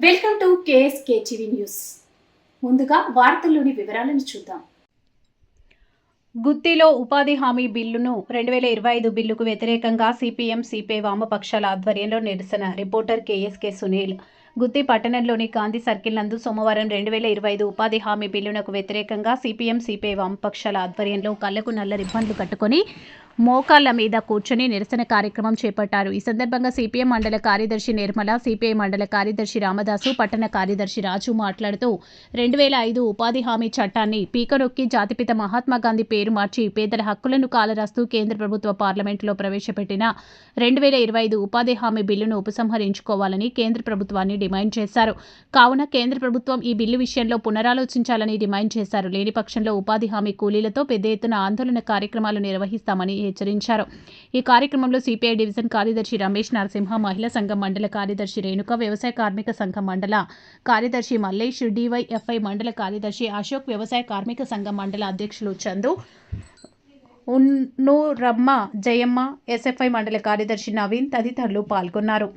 Welcome to KSK TV news. ముందుగా వార్తల్లోని వివరాలను చూద్దాం. గుత్తిలో ఉపాధి హామీ బిల్లును 2025 బిల్లుకు వ్యతిరేకంగా సిపిఎం సిపిఐ వామపక్షాల ఆధ్వర్యంలో నిరసన. Reporter KSK Sunil. గుత్తి పట్టణంలోని గాంధీ సర్కిల్ నందు సోమవారం 2025 ఉపాధి హామీ బిల్లునకు వ్యతిరేకంగా సిపిఎం సిపిఐ వామపక్షాల ఆధ్వర్యంలో కళ్లకు నల్ల రిబ్బన్లు కట్టుకొని మోకాళ్ల మీద కూర్చొని నిరసన కార్యక్రమం చేపట్టారు. ఈ సందర్భంగా సిపిఎం మండల కార్యదర్శి నిర్మల, సిపిఐ మండల కార్యదర్శి రామదాసు, పట్టణ కార్యదర్శి రాజు మాట్లాడుతూ 2005 ఉపాధి హామీ చట్టాన్ని పీకనొక్కి జాతిపిత మహాత్మా గాంధీ పేరు మార్చి పేదల హక్కులను కాలరాస్తూ కేంద్ర ప్రభుత్వ పార్లమెంటులో ప్రవేశపెట్టిన 2025 ఉపాధి హామీ బిల్లును ఉపసంహరించుకోవాలని కేంద్ర ప్రభుత్వాన్ని డిమాండ్ చేశారు. కావున కేంద్ర ప్రభుత్వం ఈ బిల్లు విషయంలో పునరాలోచించాలని డిమాండ్ చేశారు. లేని పక్షంలో ఉపాధి హామీ కూలీలతో పెద్ద ఎత్తున ఆందోళన కార్యక్రమాలు నిర్వహిస్తామని హెచ్చరించారు. ఈ కార్యక్రమంలో సిపిఐ డివిజన్ కార్యదర్శి రమేష్ నరసింహ, మహిళా సంఘం మండల కార్యదర్శి రేణుక, వ్యవసాయ కార్మిక సంఘం మండల కార్యదర్శి మల్లేష్, డివైఎఫ్ఐ మండల కార్యదర్శి అశోక్, వ్యవసాయ కార్మిక సంఘం మండల అధ్యక్షులు చందు, ఉన్నూరమ్మ, జయమ్మ, ఎస్ఎఫ్ఐ మండల కార్యదర్శి నవీన్ తదితరులు పాల్గొన్నారు.